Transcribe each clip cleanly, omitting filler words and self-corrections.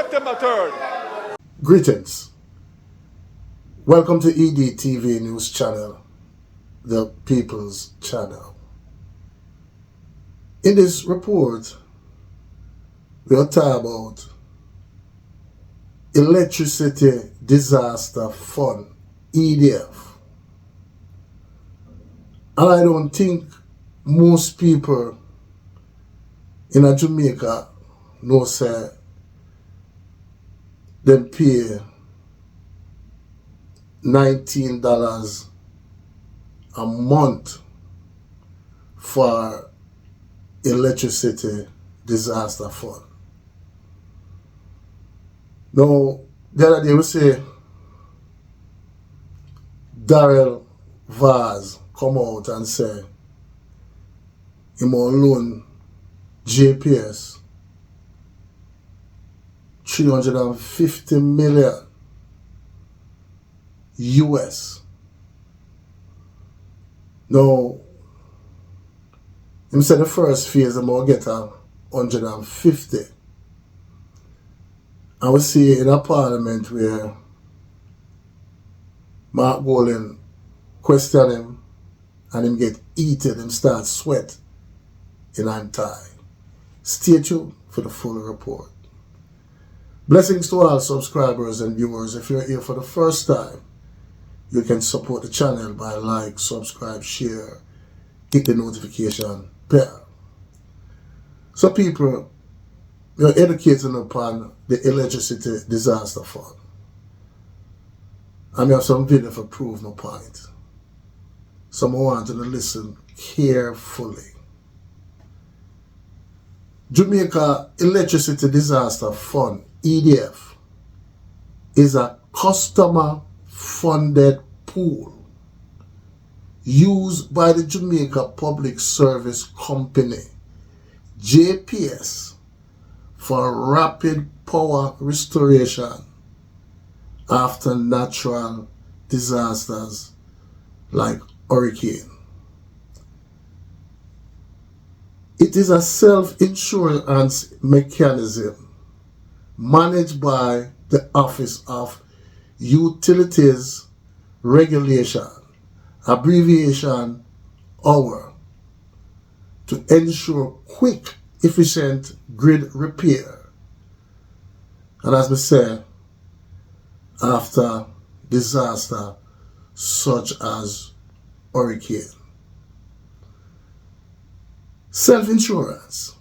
September 3rd. Greetings. Welcome to EDTV News Channel, the People's Channel. In this report, we'll talk about Electricity Disaster Fund, EDF. And I don't think most people in Jamaica know say them pay $19 a month for Electricity Disaster Fund. Now, the other day we say Daryl Vaz come out and say he will loan JPS 350 million US. Now, him said the first phase I'm going to get 150. And we see in a parliament where Mark Bolin question him and him get heated, him start sweat in hand tie. Stay tuned for the full report. Blessings to all subscribers and viewers. If you're here for the first time, you can support the channel by like, subscribe, share, hit the notification bell. So people, you're educating upon the Electricity Disaster Fund. And we have some video for prove my point. So I want you to listen carefully. Jamaica Electricity Disaster Fund, EDF, is a customer-funded pool used by the Jamaica Public Service Company, JPS, for rapid power restoration after natural disasters like hurricane. It is a self-insurance mechanism managed by the Office of Utilities Regulation, abbreviation OUR, to ensure quick, efficient grid repair. And as we say, after disaster such as hurricane. Self-insurance.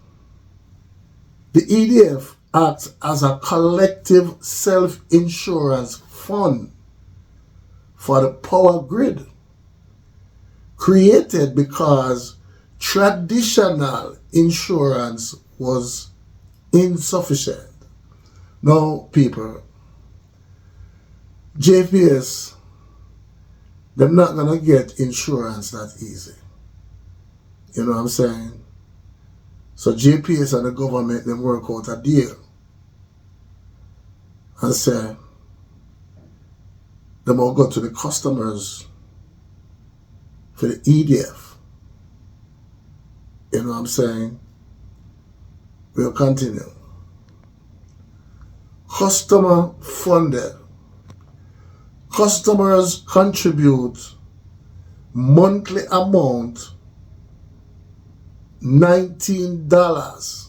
The EDF acts as a collective self-insurance fund for the power grid, created because traditional insurance was insufficient. Now, people, JPS, they're not going to get insurance that easy. You know what I'm saying? So JPS and the government, them work out a deal and say, they will go to the customers for the EDF. You know what I'm saying? We'll continue. Customer funded. Customers contribute monthly amount $19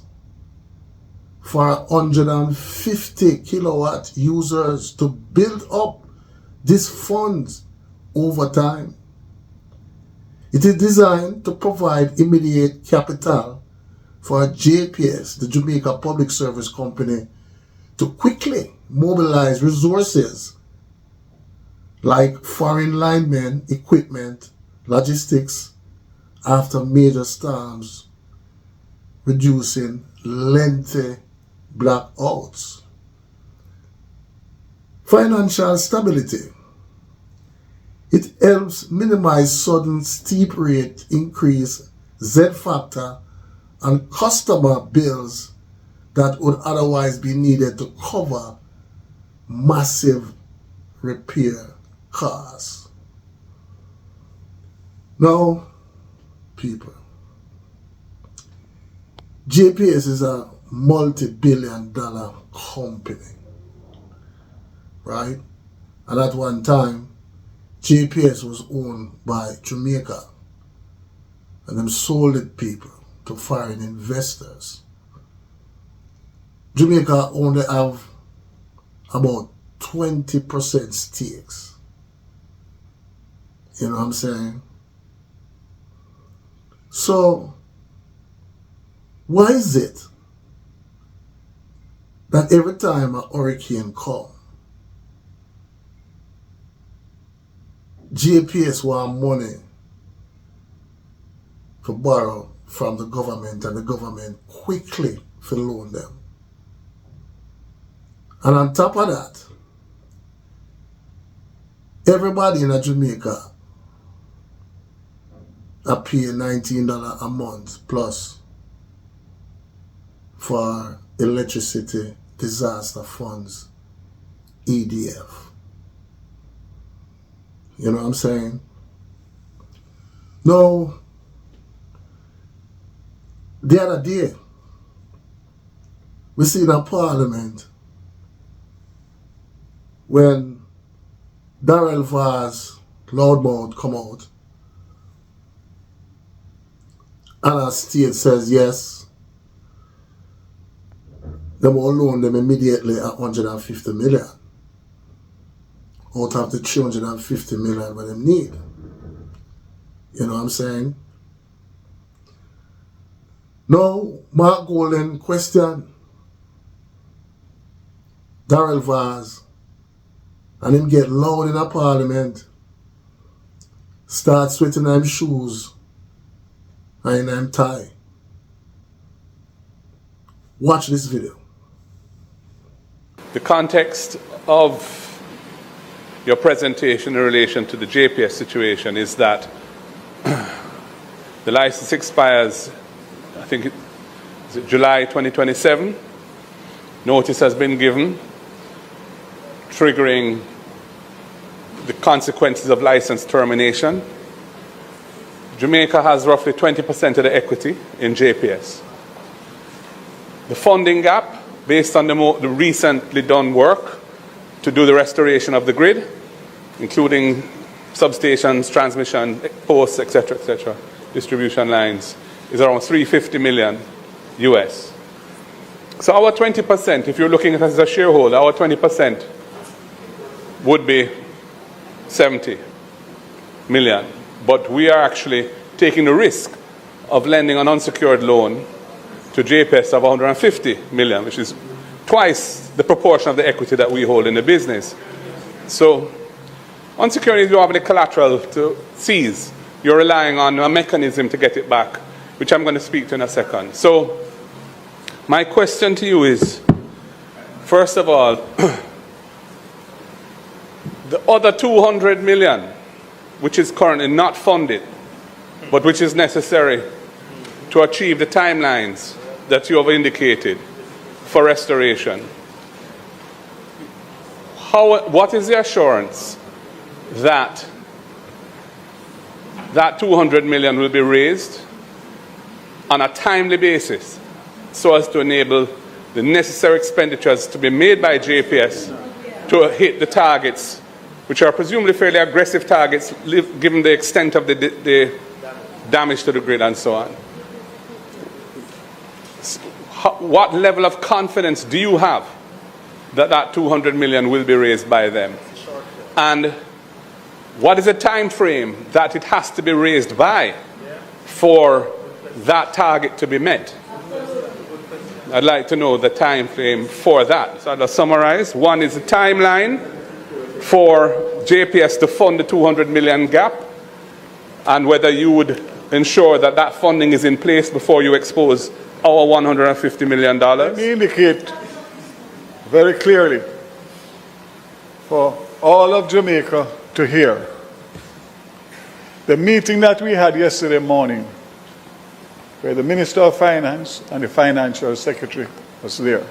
for 150 kilowatt users to build up these funds over time. It is designed to provide immediate capital for JPS, the Jamaica Public Service Company, to quickly mobilize resources like foreign linemen, equipment, logistics, after major storms, reducing lengthy blackouts. Financial stability. It helps minimize sudden steep rate increase, Z-factor, and customer bills that would otherwise be needed to cover massive repair costs. Now, people, JPS is a multi-billion-dollar company, right? And at one time, JPS was owned by Jamaica, and them sold it people to foreign investors. Jamaica only have about 20% stakes. You know what I'm saying? So, why is it that every time a hurricane comes, JPS want money to borrow from the government, and the government quickly to loan them? And on top of that, everybody in Jamaica are paying $19 a month plus for electricity disaster funds, EDF. You know what I'm saying? No, the other day, we see in Parliament when Daryl Vaz loudmouth come out and our state says yes, they will loan them immediately at 150 million out of the 350 million what they need. You know what I'm saying? Now, Mark Golden question Daryl Vaz, and him get loud in a Parliament, start sweating them shoes and in them tie. Watch this video. The context of your presentation in relation to the JPS situation is that the license expires, I think it's July 2027. Notice has been given, triggering the consequences of license termination. Jamaica has roughly 20% of the equity in JPS. The funding gap, based on the recently done work to do the restoration of the grid, including substations, transmission posts, etc., distribution lines, is around 350 million US. So our 20%, if you're looking at us as a shareholder, our 20% would be 70 million. But we are actually taking the risk of lending an unsecured loan to JPS of 150 million, which is twice the proportion of the equity that we hold in the business. So unsecured, you have the collateral to seize. You're relying on a mechanism to get it back, which I'm going to speak to in a second. So my question to you is, first of all, the other 200 million, which is currently not funded, but which is necessary to achieve the timelines that you have indicated for restoration, what is the assurance that that 200 million will be raised on a timely basis so as to enable the necessary expenditures to be made by JPS to hit the targets, which are presumably fairly aggressive targets given the extent of the damage to the grid and so on? What level of confidence do you have that that 200 million will be raised by them? And what is the time frame that it has to be raised by for that target to be met? I'd like to know the time frame for that. So I'll summarize. One is the timeline for JPS to fund the 200 million gap, and whether you would ensure that that funding is in place before you expose our $150 million. Let me indicate very clearly for all of Jamaica to hear. The meeting that we had yesterday morning, where the Minister of Finance and the Financial Secretary was there,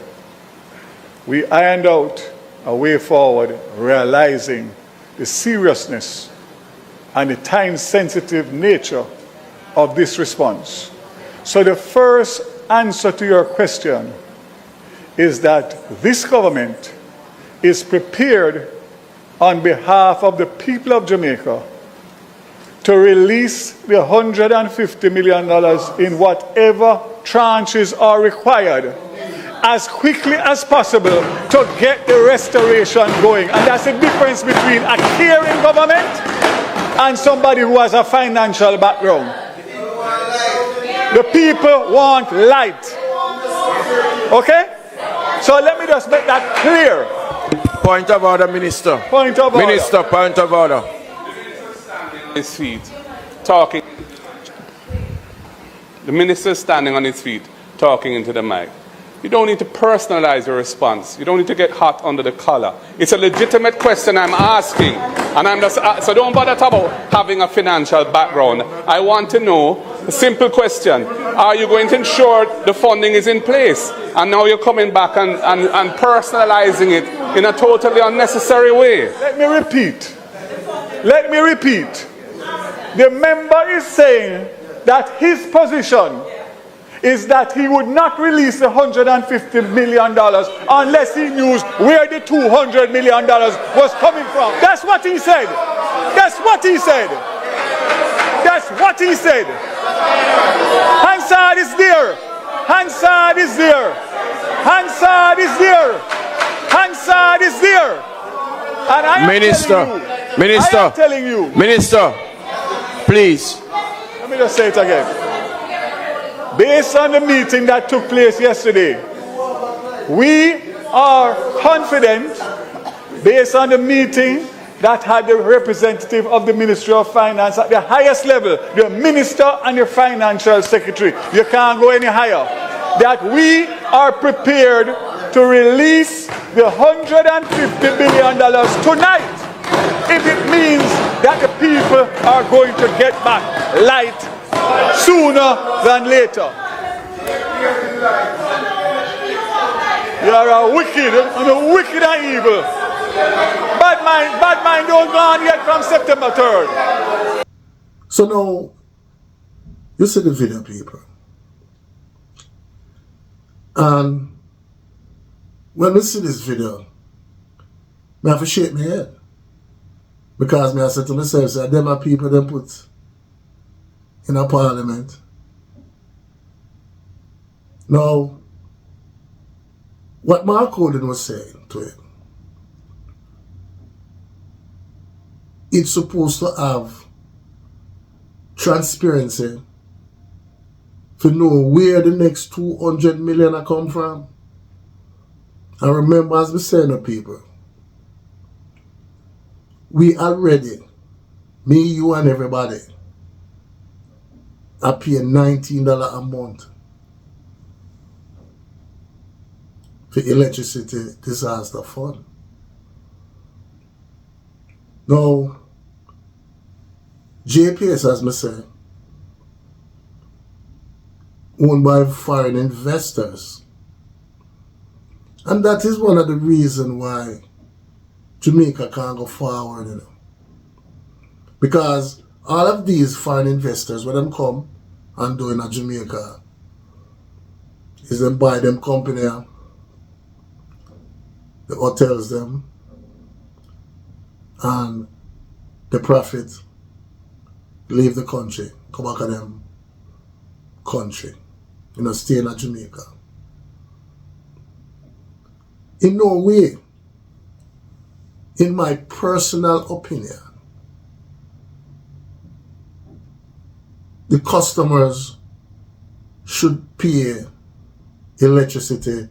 we ironed out a way forward, realizing the seriousness and the time-sensitive nature of this response. So the first answer to your question is that this government is prepared on behalf of the people of Jamaica to release the $150 million in whatever tranches are required as quickly as possible to get the restoration going. And that's the difference between a caring government and somebody who has a financial background. The people want light. Okay? So let me just make that clear. Point of order, Minister. Point of order. Minister, point of order. His feet, talking. The minister is standing on his feet, talking into the mic. You don't need to personalize your response. You don't need to get hot under the collar. It's a legitimate question I'm asking. And I'm just, so don't bother about having a financial background. I want to know a simple question. Are you going to ensure the funding is in place? And now you're coming back and personalizing it in a totally unnecessary way. Let me repeat. Let me repeat. The member is saying that his position is that he would not release the $150 million unless he knew where the $200 million was coming from. That's what he said. That's what he said. That's what he said. Hansard is there. Hansard is there. Hansard is there. Hansard is there. And I am telling you. Minister, please. Let me just say it again. Based on the meeting that took place yesterday, we are confident, based on the meeting that had the representative of the Ministry of Finance at the highest level, the Minister and the Financial Secretary, you can't go any higher, that we are prepared to release the $150 billion tonight if it means that the people are going to get back light sooner than later. You are a wicked and evil. Bad mind don't go on yet from September 3rd. So now, you see the video, people. And when we see this video, I have to shake my head. Because I said to myself, say, them are people them put in a parliament. Now, what Mark Holden was saying to it, it's supposed to have transparency to know where the next 200 million are come from. And remember, as we say to people, we already, me, you, and everybody, are paying $19 a month for electricity disaster fund. Now, JPS, as I say, owned by foreign investors. And that is one of the reasons why Jamaica can't go forward, you know. Because all of these foreign investors, when them come and do in Jamaica, is them buy them company, the hotels them, and the profit leave the country, come back to them country, you know, stay in Jamaica. In no way, in my personal opinion, the customers should pay electricity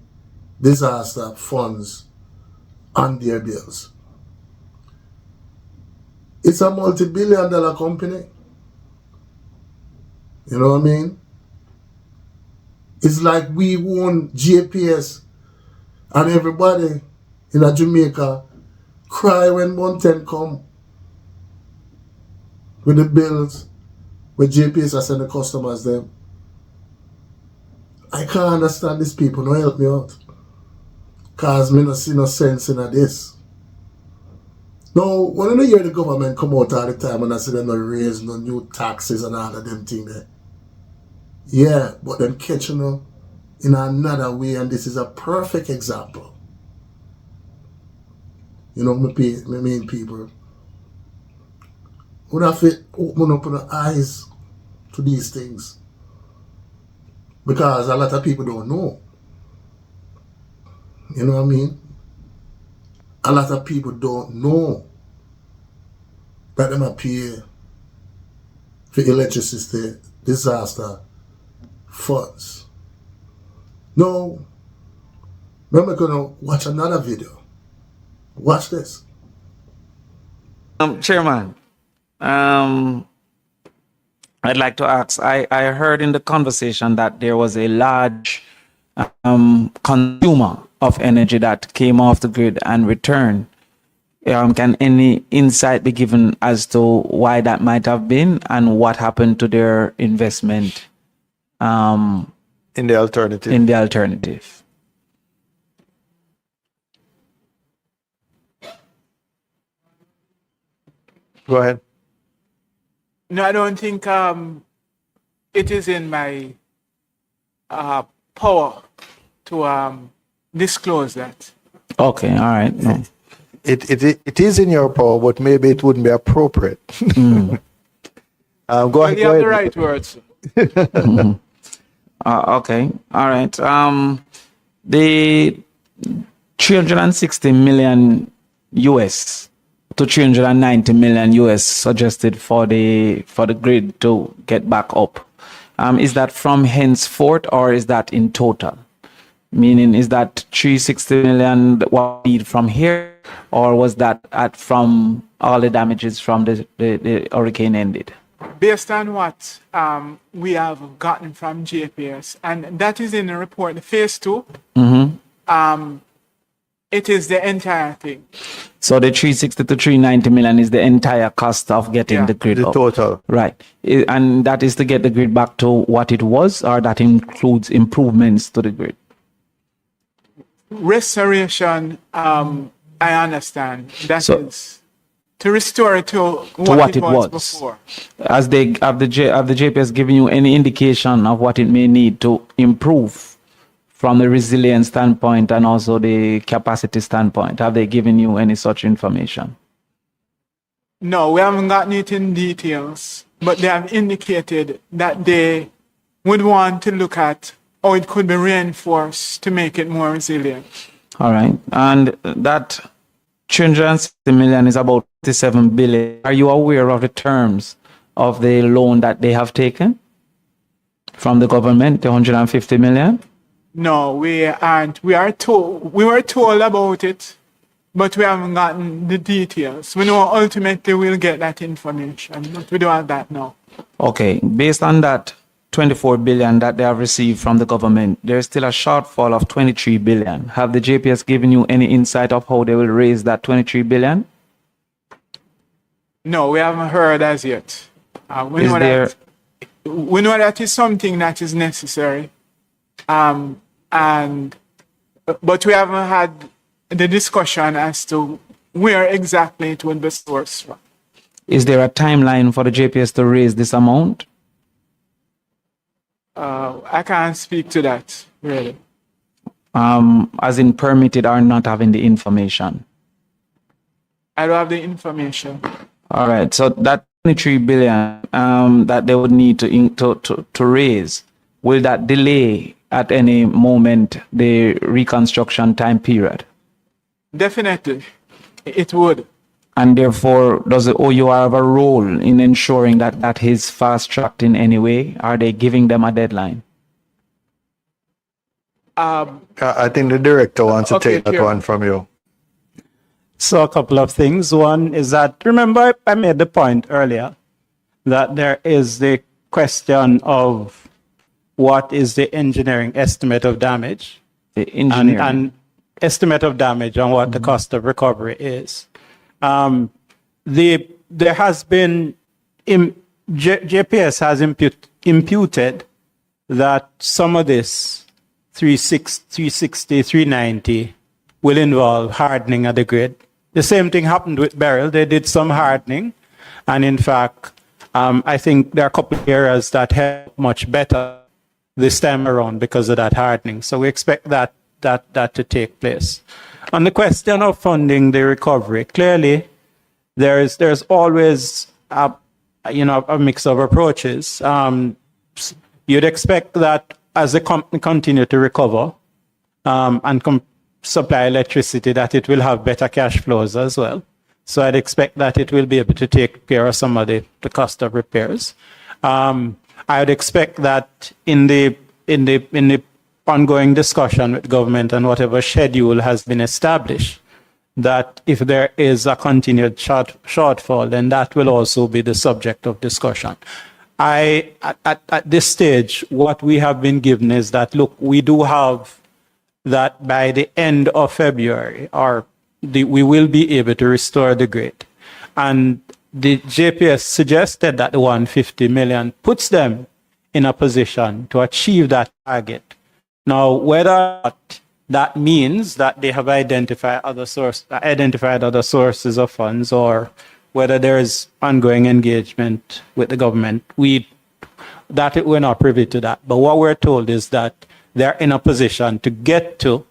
disaster funds on their bills. It's a multi-billion-dollar company. You know what I mean? It's like we own JPS and everybody in Jamaica cry when Mountain come with the bills where JPS are sending the customers them. I can't understand these people, no help me out. Cause me no see no sense in this. Now, when I hear the government come out all the time and I see them no raise no new taxes and all of them things there. Yeah, but them catch, you know, in another way, and this is a perfect example. You know, my main people would have to open up their eyes to these things, because a lot of people don't know. You know what I mean? A lot of people don't know that them appear for electricity disaster funds. No, we're going to watch another video. Watch this. Chairman, I'd like to ask, I heard in the conversation that there was a large consumer of energy that came off the grid and returned. Can any insight be given as to why that might have been and what happened to their investment in the alternative? in the alternative? Go ahead. No, I don't think it is in my power to disclose that. Okay, all right. No. It is in your power, but maybe it wouldn't be appropriate. Go Well, ahead. you Go have the ahead. right words. Okay, all right. The 360 million US to 390 million US suggested for the grid to get back up. Is that from henceforth or is that in total? Meaning, is that 360 million that was need from here, or was that from all the damages from the hurricane ended? Based on what we have gotten from JPS, and that is in the report, the phase 2, it is the entire thing. So the 360 to 390 million is the entire cost of getting Yeah. the grid The up. total. Right. And that is to get the grid back to what it was, or that includes improvements to the grid? Restoration, I understand. That is So- to restore it to what it was. before. Have the JPS given you any indication of what it may need to improve from the resilience standpoint and also the capacity standpoint? Have they given you any such information? No, we haven't gotten it in details, but they have indicated that they would want to look at how it could be reinforced to make it more resilient. All right. And that 360 million is about 57 billion. Are you aware of the terms of the loan that they have taken from the government, the 150 million? No, we aren't. We were told about it, but we haven't gotten the details. We know ultimately we'll get that information, but we don't have that now. Okay. Based on that 24 billion that they have received from the government, there's still a shortfall of 23 billion. Have the JPS given you any insight of how they will raise that 23 billion? No, we haven't heard as yet. We Is know there- we know that is something that is necessary, but we haven't had the discussion as to where exactly it will be sourced from. Is there a timeline for the JPS to raise this amount? I can't speak to that, really. As in permitted or not having the information? I don't have the information. All right. So that 23 billion that they would need to raise, will that delay at any moment the reconstruction time period? Definitely, it would. And therefore, does the OUR have a role in ensuring that that is fast-tracked in any way? Are they giving them a deadline? I think the director wants to Okay, take that Chair. one from you. So a couple of things. One is that, remember I made the point earlier that there is the question of what is the engineering estimate of damage The engineering. and estimate of damage and what the cost of recovery is. There has been, JPS has imputed that some of this 360, 390 will involve hardening of the grid. The same thing happened with Beryl. They did some hardening. And in fact, I think there are a couple of areas that help much better this time around because of that hardening. So we expect that to take place. On the question of funding the recovery, clearly there's always a mix of approaches. You'd expect that as the company continue to recover and supply electricity, that it will have better cash flows as well. So I'd expect that it will be able to take care of some of the cost of repairs. I would expect that in the ongoing discussion with government and whatever schedule has been established, that if there is a continued shortfall, then that will also be the subject of discussion. At this stage, what we have been given is that, look, we do have that by the end of February, we will be able to restore the grid. And the JPS suggested that the 150 million puts them in a position to achieve that target. Now, whether that means that they have identified other sources of funds, or whether there is ongoing engagement with the government, we're not privy to that. But what we're told is that they're in a position to get to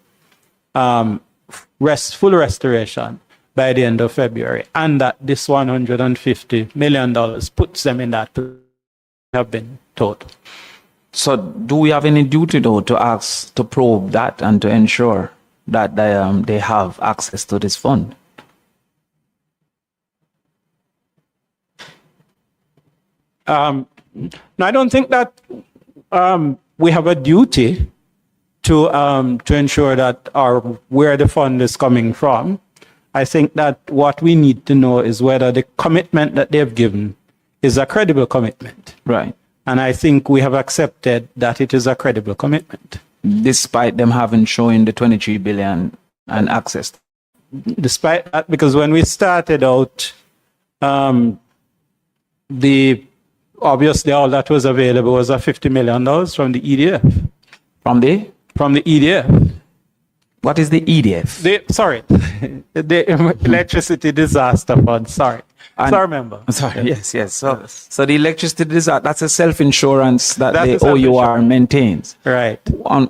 full restoration by the end of February, and that this $150 million puts them in that position, have been told. So do we have any duty, though, to probe that and to ensure that they have access to this fund? No, I don't think that we have a duty to ensure that where the fund is coming from. I think that what we need to know is whether the commitment that they've given is a credible commitment. Right. And I think we have accepted that it is a credible commitment. Despite them having shown the 23 billion and access. Despite that, because when we started out, obviously all that was available was $50 million from the EDF. From the EDF. What is the EDF? The Electricity Disaster Fund. Sorry. Remember. Sorry. Yes. So the electricity disaster, that's a self-insurance that the OUR maintains. Right.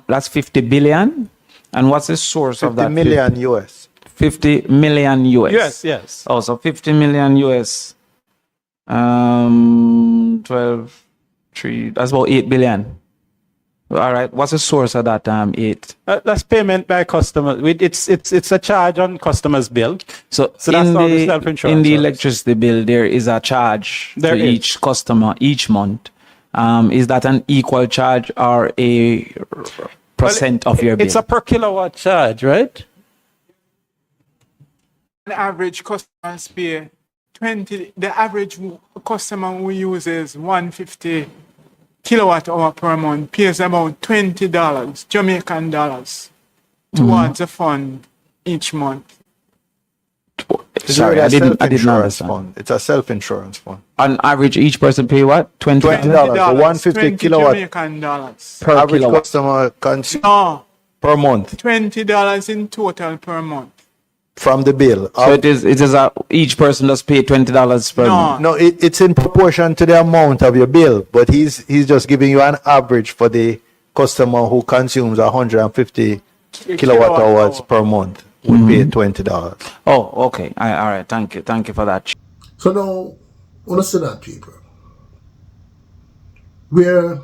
That's 50 billion. And what's the source of that? 50 million US. 50 million US. Yes. Oh, so 50 million US. 12, 3, that's about 8 billion. All right. What's the source of that 8? That's payment by customers. It's a charge on customers' bill. So that's not the self-insurance. In the electricity bill, there is a charge to each customer each month. Is that an equal charge or a percent of your bill? It's a per kilowatt charge, right? The average customers pay 20. The average customer who uses 150 kilowatt hour per month pays about $20 Jamaican dollars towards the fund each month. Sorry, I didn't understand. It's a self-insurance fund. On average, each person pay what? $20? $20. 150 kilowatt Jamaican dollars. per average kilowatt. customer consumes No, per month $20 in total per month. from the bill. So it is each person does pay $20 per month. No, it's in proportion to the amount of your bill, but he's just giving you an average for the customer who consumes 150 kilowatt hours per month would pay $20. Oh, okay. All right. Thank you for that. So now, understand that, people. Where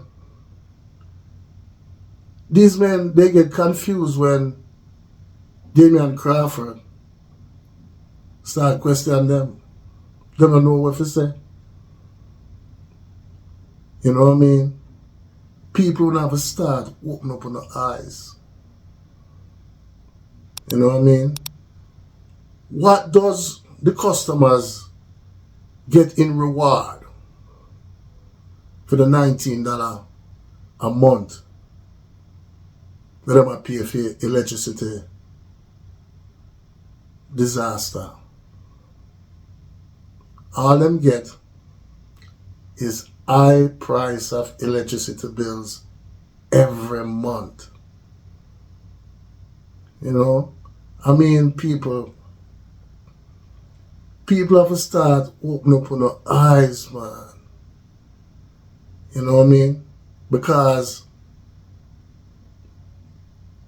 these men, they get confused when Damion Crawford start questioning them. They don't know what to say. You know what I mean? People never start opening up on their eyes. You know what I mean? What does the customers get in reward for the $19 a month that they pay for electricity disaster? All them get is high price of electricity bills every month. You know? I mean, people have to start opening up on their eyes, man. You know what I mean? Because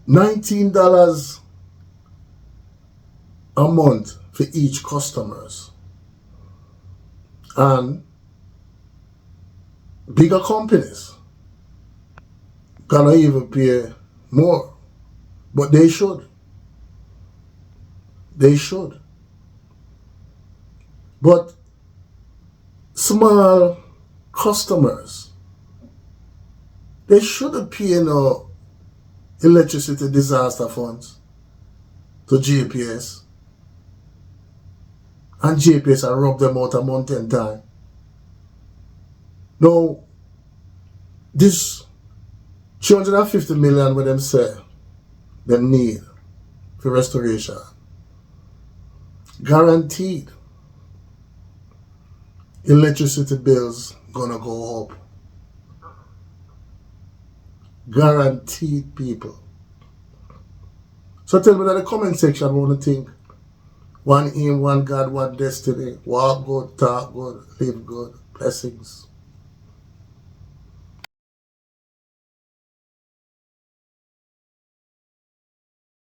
$19 a month for each customers. And bigger companies gonna even pay more. But they should. They should. But small customers, they shouldn't pay no electricity disaster funds to JPS. And JPS I rub them out a month in time. Now, this 250 million what them say them need for restoration, guaranteed electricity bills gonna go up. Guaranteed, people. So tell me in the comment section what you think. One aim, one God, one destiny. Walk good, talk good, live good. Blessings.